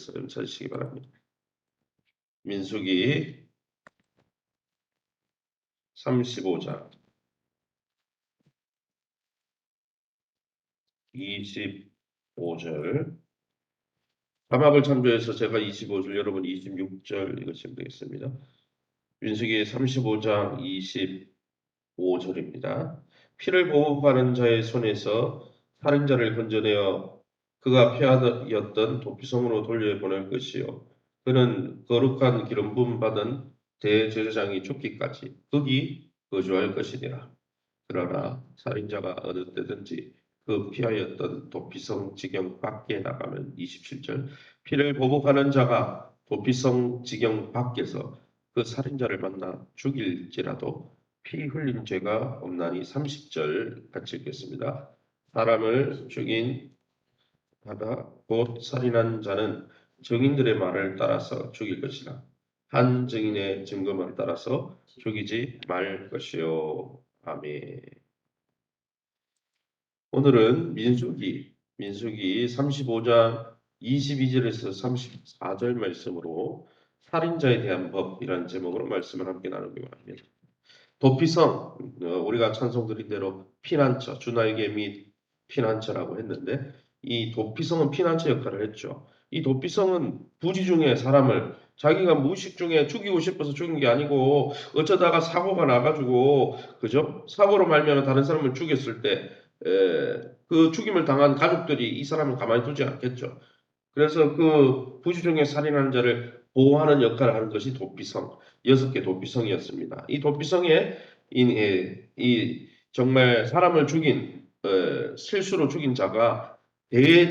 말씀 찾으시기 바랍니다. 민수기 35장 25절. 자막을 참조해서 제가 25절, 여러분 26절 읽으시면 되겠습니다. 민수기 35장 25절입니다. 피를 보호하는 자의 손에서 살인자를 건져내어 그가 피하였던 도피성으로 돌려보낼 것이요, 그는 거룩한 기름 부음 받은 대제사장이 죽기까지 거기 거주할 것이니라. 그러나 살인자가 어느 때든지 그 피하였던 도피성 지경 밖에 나가면, 27절, 피를 보복하는 자가 도피성 지경 밖에서 그 살인자를 만나 죽일지라도 피 흘린 죄가 없나니. 30절 같이 읽겠습니다. 사람을 죽인 하다 곧 살인한 자는 증인들의 말을 따라서 죽일 것이라. 한 증인의 증거만 따라서 죽이지 말 것이요. 아멘. 오늘은 민수기 35장 22절에서 34절 말씀으로 살인자에 대한 법이라는 제목으로 말씀을 함께 나누기 바랍니다. 도피성, 우리가 찬송 드린 대로 피난처, 주날개 및 피난처라고 했는데, 이 도피성은 피난처 역할을 했죠. 이 도피성은 부지 중에 사람을 자기가 무의식 중에 죽이고 싶어서 죽인 게 아니고 어쩌다가 사고가 나가지고, 그죠? 사고로 말미암아 다른 사람을 죽였을 때 그 죽임을 당한 가족들이 이 사람을 가만히 두지 않겠죠. 그래서 그 부지 중에 살인하는 자를 보호하는 역할을 하는 것이 도피성, 6개 도피성이었습니다. 이 도피성에 이 정말 사람을 죽인, 실수로 죽인 자가 그의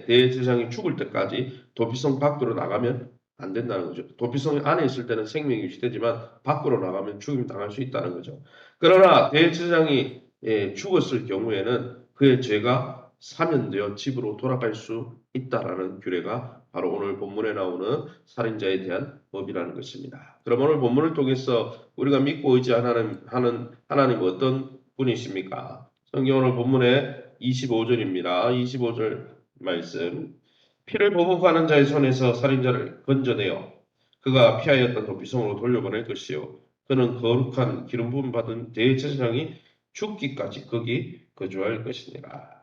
대제사장이 죽을 때까지 도피성 밖으로 나가면 안 된다는 거죠. 도피성 안에 있을 때는 생명이 유지되지만 밖으로 나가면 죽임 당할 수 있다는 거죠. 그러나 대제사장이 죽었을 경우에는 그의 죄가 사면되어 집으로 돌아갈 수 있다라는 규례가 바로 오늘 본문에 나오는 살인자에 대한 법이라는 것입니다. 그럼 오늘 본문을 통해서 우리가 믿고 의지하는 하나님 어떤 분이십니까? 성경 오늘 본문의 25절입니다. 25절 말씀. 피를 보복하는 자의 손에서 살인자를 건져내어 그가 피하였던 도피성으로 돌려보낼 것이요, 그는 거룩한 기름 부음 받은 대제사장이 죽기까지 거기 거주할 것이니라.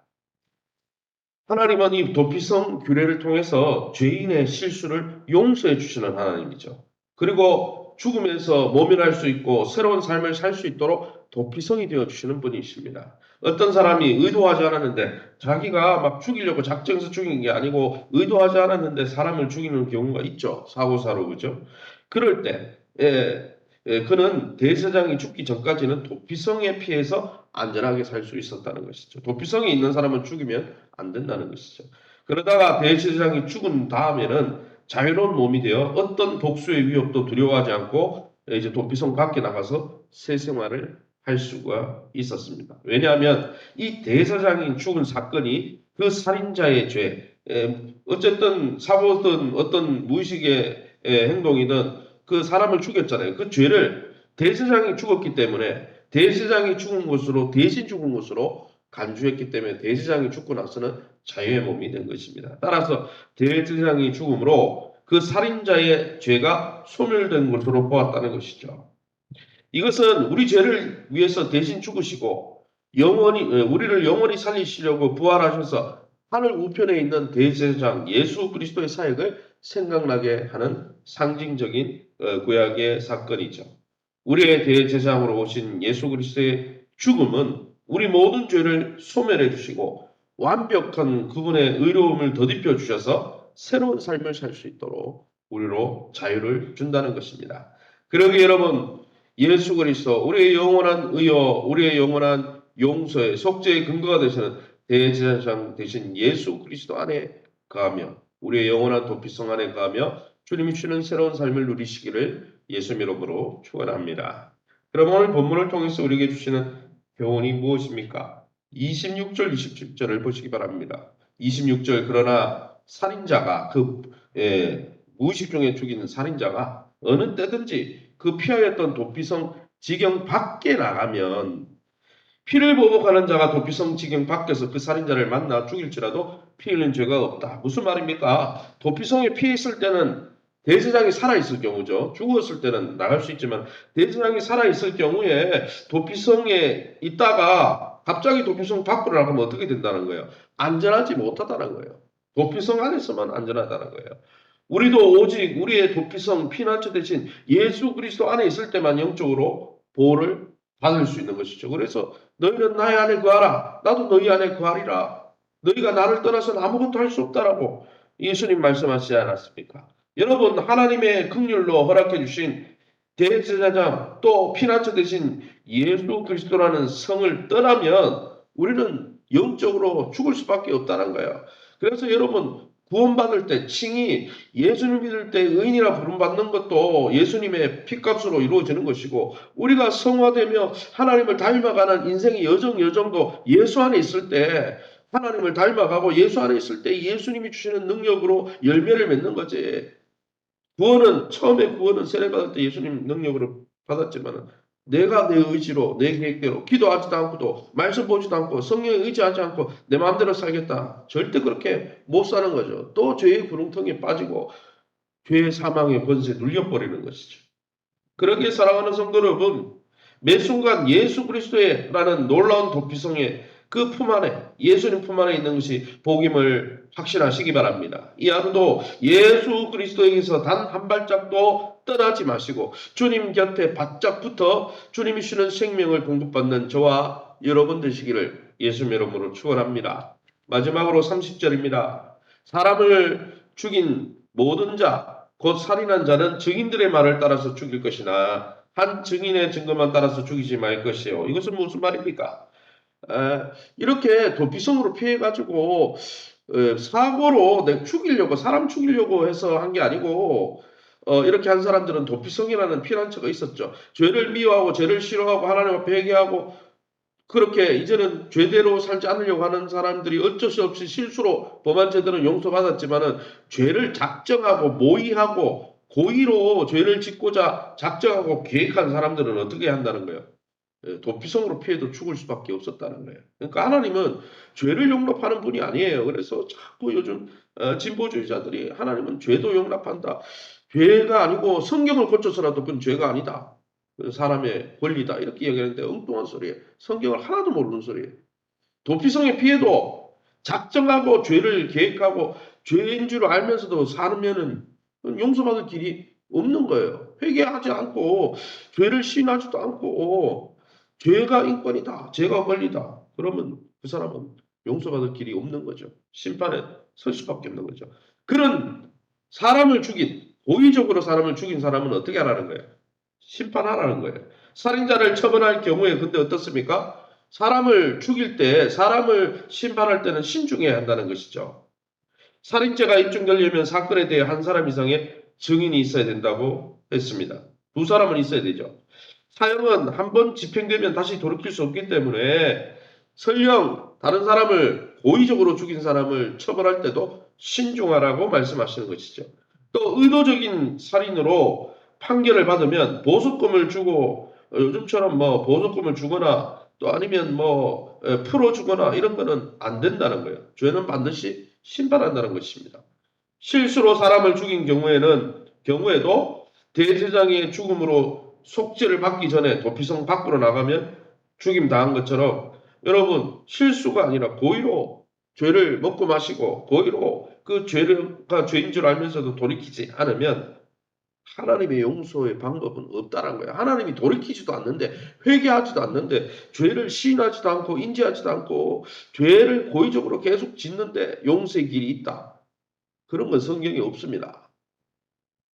하나님은 이 도피성 규례를 통해서 죄인의 실수를 용서해 주시는 하나님이죠. 그리고 죽음에서 모면할 수 있고 새로운 삶을 살 수 있도록 도피성이 되어 주시는 분이십니다. 어떤 사람이 의도하지 않았는데, 자기가 막 죽이려고 작정해서 죽인 게 아니고 의도하지 않았는데 사람을 죽이는 경우가 있죠. 사고사로, 그죠? 그럴 때 그는 대제사장이 죽기 전까지는 도피성에 피해서 안전하게 살 수 있었다는 것이죠. 도피성이 있는 사람은 죽이면 안 된다는 것이죠. 그러다가 대제사장이 죽은 다음에는 자유로운 몸이 되어 어떤 복수의 위협도 두려워하지 않고 이제 도피성 밖에 나가서 새 생활을 할 수가 있었습니다. 왜냐하면 이 대제사장이 죽은 사건이 그 살인자의 죄, 어쨌든 사고든 어떤 무의식의 행동이든 그 사람을 죽였잖아요. 그 죄를 대제사장이 죽었기 때문에, 대제사장이 죽은 것으로, 대신 죽은 것으로 간주했기 때문에 대제사장이 죽고 나서는 자유의 몸이 된 것입니다. 따라서 대제사장이 죽음으로 그 살인자의 죄가 소멸된 것으로 보았다는 것이죠. 이것은 우리 죄를 위해서 대신 죽으시고 우리를 영원히 살리시려고 부활하셔서 하늘 우편에 있는 대제사장 예수 그리스도의 사역을 생각나게 하는 상징적인 구약의 사건이죠. 우리의 대제사장으로 오신 예수 그리스도의 죽음은 우리 모든 죄를 소멸해 주시고 완벽한 그분의 의로움을 덧입혀 주셔서 새로운 삶을 살 수 있도록 우리로 자유를 준다는 것입니다. 그러기에 여러분, 예수 그리스도, 우리의 영원한 의여, 우리의 영원한 용서의 속죄의 근거가 되시는 대제사장 되신 예수 그리스도 안에 거하며, 우리의 영원한 도피성 안에 거하며 주님이 주시는 새로운 삶을 누리시기를 예수님 이름으로 축원합니다. 그럼 오늘 본문을 통해서 우리에게 주시는 교훈이 무엇입니까? 26절, 27절을 보시기 바랍니다. 26절, 그러나 살인자가 무의식 중에 죽이는 살인자가 어느 때든지 그 피하였던 도피성 지경 밖에 나가면, 피를 보복하는 자가 도피성 지경 밖에서 그 살인자를 만나 죽일지라도 피 흘린 죄가 없다. 무슨 말입니까? 도피성에 피해 있을 때는 대제사장이 살아있을 경우죠. 죽었을 때는 나갈 수 있지만 대제사장이 살아있을 경우에 도피성에 있다가 갑자기 도피성 밖으로 나가면 어떻게 된다는 거예요? 안전하지 못하다는 거예요. 도피성 안에서만 안전하다는 거예요. 우리도 오직 우리의 도피성 피난처 대신 예수 그리스도 안에 있을 때만 영적으로 보호를 받을 수 있는 것이죠. 그래서 너희는 나의 안에 거하라. 나도 너희 안에 거하리라. 너희가 나를 떠나서는 아무것도 할 수 없다라고 예수님 말씀하시지 않았습니까? 여러분 하나님의 긍휼로 허락해 주신 대제사장 또 피난처 대신 예수 그리스도라는 성을 떠나면 우리는 영적으로 죽을 수밖에 없다는 거예요. 그래서 여러분 구원받을 때 칭이 예수님 믿을 때 의인이라 부름받는 것도 예수님의 피값으로 이루어지는 것이고 우리가 성화되며 하나님을 닮아가는 인생의 여정도 예수 안에 있을 때 하나님을 닮아가고 예수 안에 있을 때 예수님이 주시는 능력으로 열매를 맺는 거지. 처음에 구원은 세례받을 때 예수님 능력으로 받았지만 내가 내 의지로 내 계획대로 기도하지도 않고도 말씀 보지도 않고 성령에 의지하지 않고 내 마음대로 살겠다. 절대 그렇게 못 사는 거죠. 또 죄의 구렁텅이에 빠지고 죄의 사망의 권세에 눌려버리는 것이죠. 그러기에 사랑하는 성도 여러분, 매 순간 예수 그리스도의라는 놀라운 도피성에 그 품 안에 예수님 품 안에 있는 것이 복임을 확신하시기 바랍니다. 이 하루도 예수 그리스도에게서 단 한 발짝도 떠나지 마시고 주님 곁에 바짝 붙어 주님이 주는 생명을 공급받는 저와 여러분 되시기를 예수님 이름으로 축원합니다. 마지막으로 30절입니다. 사람을 죽인 모든 자, 곧 살인한 자는 증인들의 말을 따라서 죽일 것이나 한 증인의 증거만 따라서 죽이지 말 것이요. 이것은 무슨 말입니까? 이렇게 도피성으로 피해가지고 사고로 내가 사람 죽이려고 해서 한 게 아니고 이렇게 한 사람들은 도피성이라는 피난처가 있었죠. 죄를 미워하고 죄를 싫어하고 하나님 앞에 회개하고 그렇게 이제는 죄대로 살지 않으려고 하는 사람들이 어쩔 수 없이 실수로 범한 죄들은 용서받았지만은 죄를 작정하고 모의하고 고의로 죄를 짓고자 작정하고 계획한 사람들은 어떻게 한다는 거예요? 도피성으로 피해도 죽을 수밖에 없었다는 거예요. 그러니까 하나님은 죄를 용납하는 분이 아니에요. 그래서 자꾸 요즘 진보주의자들이 하나님은 죄도 용납한다. 죄가 아니고 성경을 고쳐서라도 그건 죄가 아니다. 사람의 권리다. 이렇게 얘기하는데 엉뚱한 소리예요. 성경을 하나도 모르는 소리예요. 도피성의 피해도 작정하고 죄를 계획하고 죄인 줄 알면서도 살면은 용서받을 길이 없는 거예요. 회개하지 않고 죄를 시인하지도 않고 죄가 인권이다. 죄가 권리다. 그러면 그 사람은 용서받을 길이 없는 거죠. 심판에 설 수밖에 없는 거죠. 그런 고의적으로 사람을 죽인 사람은 어떻게 하라는 거예요? 심판하라는 거예요. 살인자를 처벌할 경우에 근데 어떻습니까? 사람을 죽일 때, 사람을 심판할 때는 신중해야 한다는 것이죠. 살인죄가 입증되려면 사건에 대해 한 사람 이상의 증인이 있어야 된다고 했습니다. 두 사람은 있어야 되죠. 사형은 한 번 집행되면 다시 돌이킬 수 없기 때문에 설령 다른 사람을 고의적으로 죽인 사람을 처벌할 때도 신중하라고 말씀하시는 것이죠. 또 의도적인 살인으로 판결을 받으면 보석금을 주고 요즘처럼 뭐 보석금을 주거나 또 아니면 뭐 풀어주거나 이런 거는 안 된다는 거예요. 죄는 반드시 심판한다는 것입니다. 실수로 사람을 죽인 경우에도 대제사장의 죽음으로 속죄를 받기 전에 도피성 밖으로 나가면 죽임 당한 것처럼 여러분 실수가 아니라 고의로 죄를 먹고 마시고 고의로 그 죄가 죄인 줄 알면서도 돌이키지 않으면 하나님의 용서의 방법은 없다는 거예요. 하나님이 돌이키지도 않는데 회개하지도 않는데 죄를 시인하지도 않고 인지하지도 않고 죄를 고의적으로 계속 짓는데 용서의 길이 있다. 그런 건 성경에 없습니다.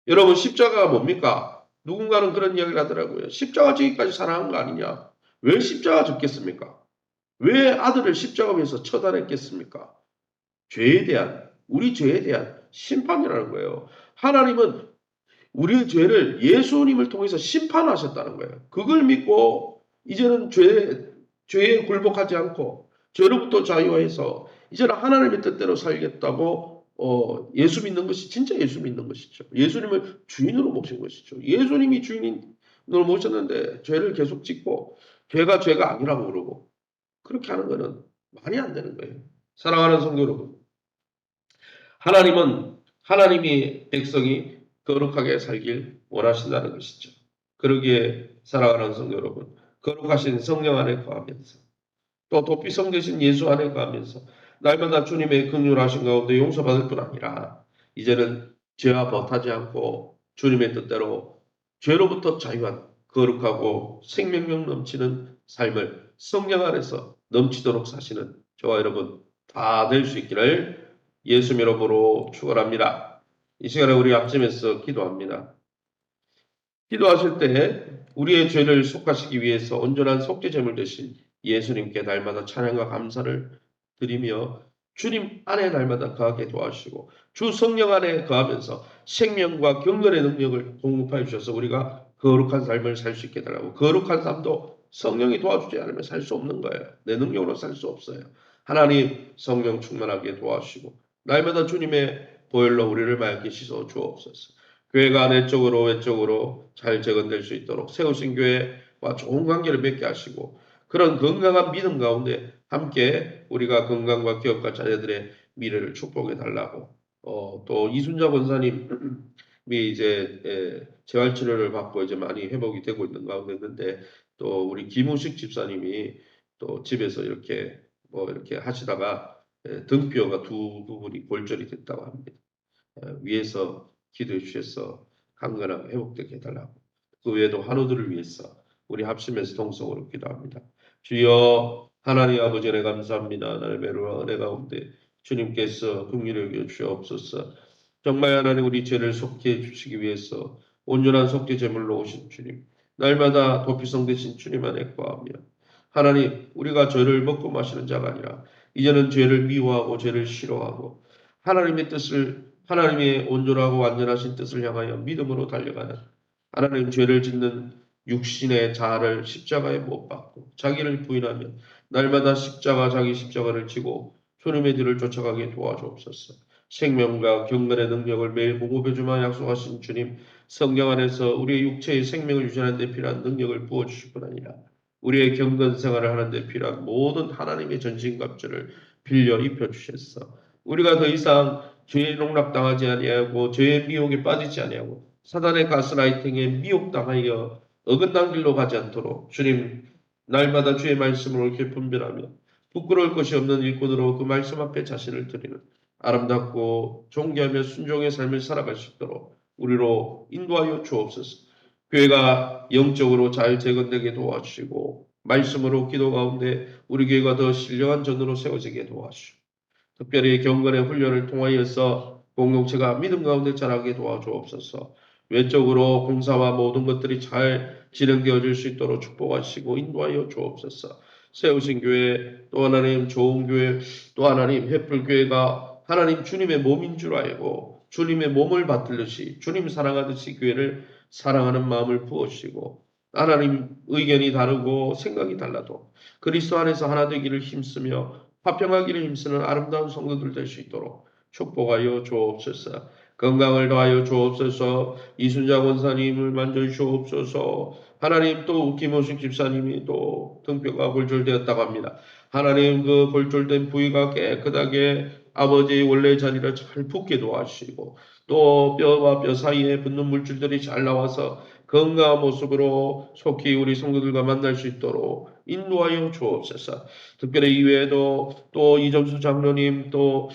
여러분 십자가가 뭡니까? 누군가는 그런 이야기를 하더라고요. 십자가 지기까지 사랑한 거 아니냐? 왜 십자가 졌겠습니까? 왜 아들을 십자가 위에서 처단했겠습니까? 우리 죄에 대한 심판이라는 거예요. 하나님은 우리의 죄를 예수님을 통해서 심판하셨다는 거예요. 그걸 믿고 이제는 죄에 굴복하지 않고 죄로부터 자유해서 이제는 하나님의 뜻대로 살겠다고 예수 믿는 것이 진짜 예수 믿는 것이죠. 예수님을 주인으로 모신 것이죠. 예수님이 주인으로 모셨는데 죄를 계속 짓고 죄가 아니라고 그러고 그렇게 하는 거는 말이 안 되는 거예요. 사랑하는 성도 여러분. 하나님은 하나님이 백성이 거룩하게 살길 원하신다는 것이죠. 그러기에 사랑하는 성도 여러분, 거룩하신 성령 안에 거하면서 또 도피성 되신 예수 안에 거하면서 날마다 주님의 긍휼하신 가운데 용서받을 뿐 아니라 이제는 죄와 버타지 않고 주님의 뜻대로 죄로부터 자유한 거룩하고 생명력 넘치는 삶을 성령 안에서 넘치도록 사시는 저와 여러분 다 될 수 있기를 예수 이름으로 축원합니다. 이 시간에 우리 아침에서 기도합니다. 기도하실 때 우리의 죄를 속하시기 위해서 온전한 속죄제물 되신 예수님께 날마다 찬양과 감사를 드리며 주님 안에 날마다 거하게 도와주시고 주 성령 안에 거하면서 생명과 경건의 능력을 공급하여 주셔서 우리가 거룩한 삶을 살 수 있게 달라고. 거룩한 삶도 성령이 도와주지 않으면 살 수 없는 거예요. 내 능력으로 살 수 없어요. 하나님 성령 충만하게 도와주시고 날마다 주님의 보혈로 우리를 맑게 씻어 주옵소서. 교회가 내적으로 외적으로 잘 재건될 수 있도록 세우신 교회와 좋은 관계를 맺게 하시고 그런 건강한 믿음 가운데 함께 우리가 건강과 기업과 자녀들의 미래를 축복해 달라고. 또 이순자 권사님이 이제 재활치료를 받고 이제 많이 회복이 되고 있는 가운데 있는데 또 우리 김우식 집사님이 또 집에서 이렇게 이렇게 하시다가 등뼈가 두 부분이 골절이 됐다고 합니다. 위해서 기도해 주셔서 강건하게 회복되게 해달라고. 그 외에도 환우들을 위해서 우리 합심해서 동성으로 기도합니다. 주여 하나님 아버지 은혜 감사합니다. 하나님의 은혜 가운데 주님께서 긍휼히 여겨 주옵소서. 정말 하나님 우리 죄를 속해 주시기 위해서 온전한 속죄 제물로 오신 주님, 날마다 도피성 되신 주님 안에 거하며 하나님 우리가 죄를 먹고 마시는 자가 아니라 이제는 죄를 미워하고 죄를 싫어하고 하나님의 뜻을 하나님의 온전하고 완전하신 뜻을 향하여 믿음으로 달려가는 하나님 죄를 짓는 육신의 자아를 십자가에 못 박고 자기를 부인하며 날마다 자기 십자가를 지고 주님의 뒤를 쫓아가게 도와주옵소서. 생명과 경건의 능력을 매일 공급해 주마 약속하신 주님, 성령 안에서 우리의 육체의 생명을 유지하는 데 필요한 능력을 부어 주실 뿐 아니라 우리의 경건 생활을 하는 데 필요한 모든 하나님의 전신갑주를 빌려 입혀 주셨어. 우리가 더 이상 죄에 농락당하지 아니하고 죄의 미혹에 빠지지 아니하고 사단의 가스라이팅에 미혹당하여 어긋난 길로 가지 않도록 주님 날마다 주의 말씀을 옳게 분별하며 부끄러울 것이 없는 일꾼으로 그 말씀 앞에 자신을 드리는 아름답고 존귀하며 순종의 삶을 살아갈 수 있도록 우리로 인도하여 주옵소서. 교회가 영적으로 잘 재건되게 도와주시고 말씀으로 기도 가운데 우리 교회가 더 신령한 전으로 세워지게 도와주시고 특별히 경건의 훈련을 통하여서 공동체가 믿음 가운데 자라게 도와주옵소서. 외적으로 공사와 모든 것들이 잘 진행되어질 수 있도록 축복하시고 인도하여 주옵소서. 세우신 교회 또 하나님 좋은 교회 또 하나님 횃불 교회가 하나님 주님의 몸인 줄 알고 주님의 몸을 받들듯이 주님 사랑하듯이 교회를 사랑하는 마음을 부어주시고 하나님 의견이 다르고 생각이 달라도 그리스도 안에서 하나 되기를 힘쓰며 화평하기를 힘쓰는 아름다운 성도들 될 수 있도록 축복하여 주옵소서. 건강을 더하여 주옵소서. 이순자 권사님을 만져 주옵소서. 하나님 또 김호식 집사님이 또 등뼈가 골절되었다고 합니다. 하나님 그 골절된 부위가 깨끗하게 아버지의 원래 자리를 잘 붙게 도와주시고 또 뼈와 뼈 사이에 붙는 물질들이 잘 나와서 건강한 모습으로 속히 우리 성도들과 만날 수 있도록 인도하여 주옵소서. 특별히 이외에도 또 이점수 장로님 또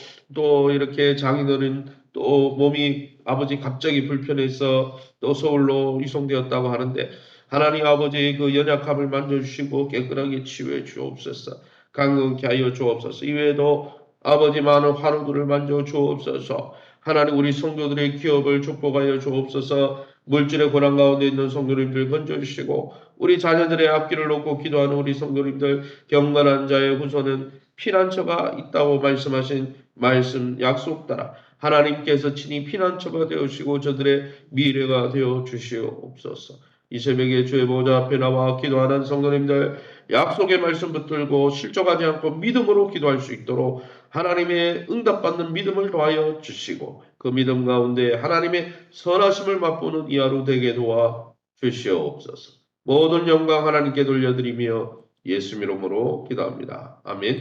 이렇게 장인어른 또 몸이 아버지 갑자기 불편해서 또 서울로 이송되었다고 하는데 하나님 아버지 그 연약함을 만져주시고 깨끗하게 치유해 주옵소서. 강건케 하여 주옵소서. 이외에도 아버지 많은 환우들을 만져 주옵소서. 하나님 우리 성도들의 기업을 축복하여 주옵소서. 물질의 고난 가운데 있는 성도님들 건져주시고 우리 자녀들의 앞길을 놓고 기도하는 우리 성도님들 경건한 자의 후손은 피난처가 있다고 말씀하신 말씀 약속 따라 하나님께서 친히 피난처가 되어주시고 저들의 미래가 되어 주시옵소서. 이 새벽에 주의 보좌 앞에 나와 기도하는 성도님들 약속의 말씀 붙들고 실족하지 않고 믿음으로 기도할 수 있도록 하나님의 응답받는 믿음을 더하여 주시고 그 믿음 가운데 하나님의 선하심을 맛보는 이 하루 되게 도와 주시옵소서. 모든 영광 하나님께 돌려드리며 예수 이름으로 기도합니다. 아멘.